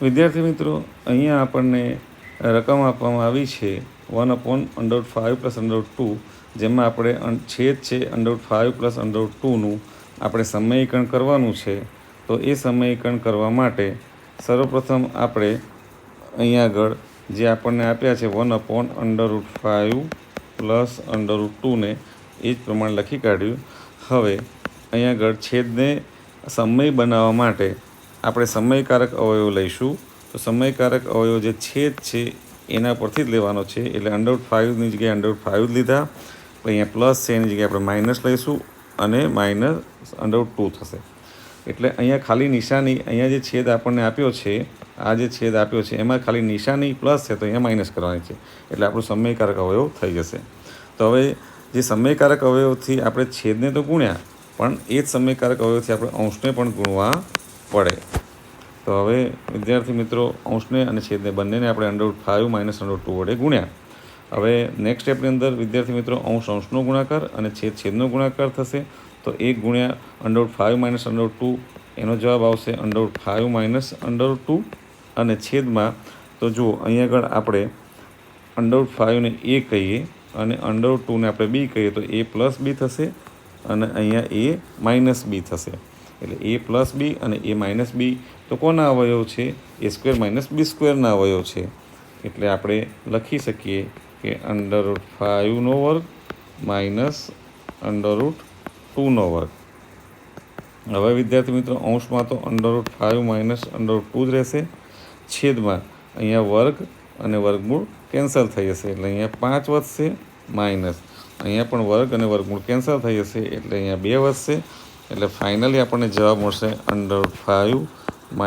વિદ્યાર્થી મિત્રો, અહીંયા આપણને રકમ આપવામાં આવી છે 1/√5 + √2, જેમાં આપણે છેદ છે √5 + √2નું આપણે સમયીકરણ કરવાનું છે. તો એ સમયીકરણ કરવા માટે સર્વપ્રથમ આપણે અહીંયા આગળ જે આપણને આપ્યા છે 1/√5 + √2ને એ જ પ્રમાણે લખી કાઢ્યું. હવે અહીંયા આગળ છેદને સમય બનાવવા માટે આપણે સમયકારક અવયવ લઈશું. તો સમયકારક અવયવ જે છેદ છે એના પરથી જ લેવાનો છે. એટલે √5ની જગ્યાએ √5 જ લીધા. અહીંયા પ્લસ છે એની જગ્યાએ આપણે માઇનસ લઈશું અને -√2 થશે. એટલે અહીંયા ખાલી નિશાની, અહીંયા જે છેદ આપણને આપ્યો છે, આ જે છેદ આપ્યો છે એમાં ખાલી નિશાની પ્લસ છે તો અહીંયા માઇનસ કરવાની છે. એટલે આપણું સમયકારક અવયવ થઈ જશે. તો હવે જે સમયકારક અવયવથી આપણે છેદને તો ગુણ્યા, પણ એ જ સમયકારક અવયવથી આપણે અંશને પણ ગુણવા પડે. તો હવે વિદ્યાર્થી મિત્રો, અંશને અને છેદને બંનેને આપણે √5 - √2 વડે ગુણ્યા. હવે નેક્સ્ટ સ્ટેપની અંદર વિદ્યાર્થી મિત્રો, અંશનો ગુણાકાર અને છેદનો ગુણાકાર થશે. તો 1 ગુણ્યા √5 - √2 એનો જવાબ આવશે √5 - √2. અને છેદમાં તો જુઓ, અહીંયા આગળ આપણે √5ને a કહીએ અને √2ને આપણે b કહીએ તો a + b થશે અને અહીંયા a - b થશે. એટલે a + b અને a - b તો કોના અવયવ છે? a² - b²ના અવયવ છે. એટલે આપણે લખી શકીએ કે √5² - √2². હવે વિદ્યાર્થી મિત્રો, અંશમાં તો √5 - √2 જ રહેશે. છેદમાં અહીંયા વર્ગ અને વર્ગમૂળ કેન્સલ થઈ જશે એટલે અહીંયા 5 વધશે, માઇનસ અહીંયા પણ વર્ગ અને વર્ગમૂળ કેન્સલ થઈ જશે એટલે અહીંયા 2 વધશે. એટલે ફાઇનલી આપણને જવાબ મળશે √5 -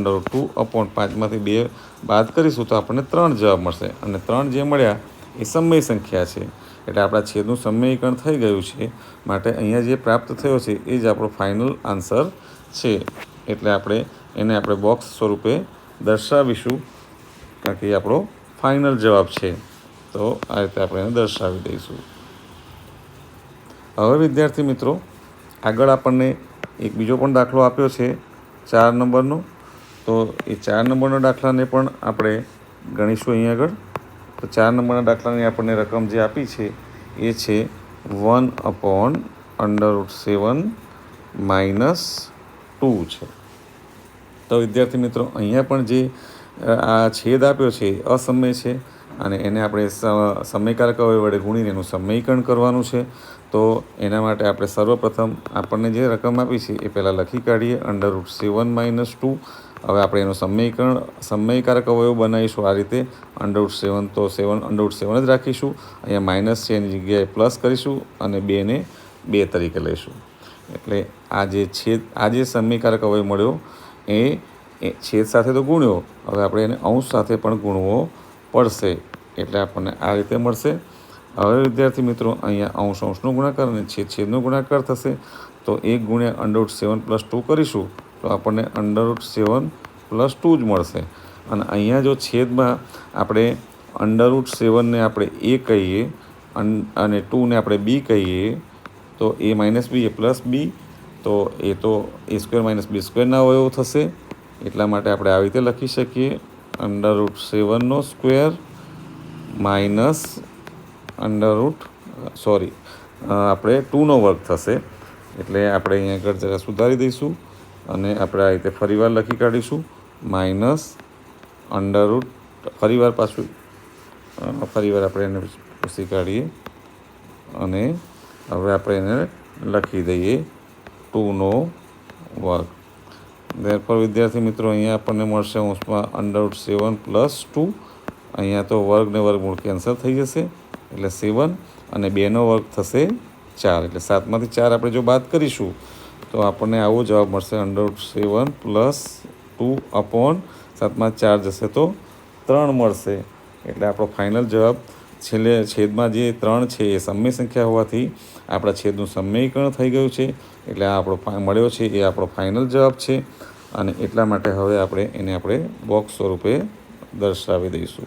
√2 / 5માંથી 2 બાદ કરીશું તો આપણને 3 જવાબ મળશે. અને 3 જે મળ્યા એ સમય સંખ્યા છે. એટલે આપણા છેદનું સમયીકરણ થઈ ગયું છે. માટે અહીંયા જે પ્રાપ્ત થયો છે એ જ આપણો ફાઇનલ આન્સર છે. એટલે એને આપણે બોક્સ સ્વરૂપે દર્શાવીશું, કારણ કે એ આપણો ફાઇનલ જવાબ છે. તો આ રીતે આપણે એને દર્શાવી દઈશું. હવે વિદ્યાર્થી મિત્રો, આગળ આપણને એક બીજો પણ દાખલો આપ્યો છે 4 નંબરનો. તો એ 4 નંબરના દાખલાને પણ આપણે ગણીશું અહીંયા આગળ. તો 4 નંબરના દાખલાની આપણને રકમ જે આપી છે એ છે 1/√7 - 2 છે. તો વિદ્યાર્થી મિત્રો, અહીંયા પણ જે આ છેદ આપ્યો છે એ અસમય છે અને એને આપણે સમયકારક અવયવ વડે ગુણીને એનું સમયીકરણ કરવાનું છે. તો એના માટે આપણે સર્વપ્રથમ આપણને જે રકમ આપી છે એ પહેલાં લખી કાઢીએ, √7 - 2. હવે આપણે એનું સમયકારક અવયવ બનાવીશું આ રીતે. √7 તો √7 જ રાખીશું. અહીંયા માઇનસ છે એની જગ્યાએ પ્લસ કરીશું અને 2ને 2 તરીકે લઈશું. એટલે આ જે સમયકારક અવયવ મળ્યો એ છેદ સાથે તો ગુણ્યો, હવે આપણે એને અંશ સાથે પણ ગુણવો પડશે. એટલે આપણને આ રીતે મળશે. હવે વિદ્યાર્થી મિત્રો, અહીંયા અંશનો ગુણાકાર અને છેદનો ગુણાકાર થશે. તો 1 ગુણ્યા √7 + 2 કરીશું તો આપણને √7 + 2 જ મળશે. અને અહીંયા જો છેદમાં આપણે √7ને આપણે a કહીએ અને 2ને આપણે b કહીએ તો a - b એ +b, તો એ તો a² - b²ના અવયવ થશે. એટલા માટે આપણે આવી રીતે લખી શકીએ, √7² આપણે 2² થશે. એટલે આપણે અહીંયા આગળ જરા સુધારી દઈશું અને આપણે આ રીતે ફરીવાર લખી કાઢીશું, ફરીવાર આપણે એને પૂછી કાઢીએ અને હવે આપણે એને લખી દઈએ 2². therefore વિદ્યાર્થી મિત્રો, અહીંયા આપણને મળશે અંશમાં √7 + 2. અહીંયા તો વર્ગ ને વર્ગમૂળ કેન્સલ થઈ જશે એટલે 7 અને 2² થશે 4. એટલે 7માંથી 4 આપણે જો બાદ કરીશું તો આપણને આવો જવાબ મળશે √7 + 2 / 7માંથી 4 જશે તો 3 મળશે. એટલે આપણો ફાઇનલ જવાબ છેદમાં જે 3 છે એ સમય સંખ્યા હોવાથી આપણા છેદનું સમયીકરણ થઈ ગયું છે. એટલે આ આપણો મળ્યો છે એ આપણો ફાઇનલ જવાબ છે. અને એટલા માટે હવે એને આપણે બોક્સ સ્વરૂપે દર્શાવી દઈશું.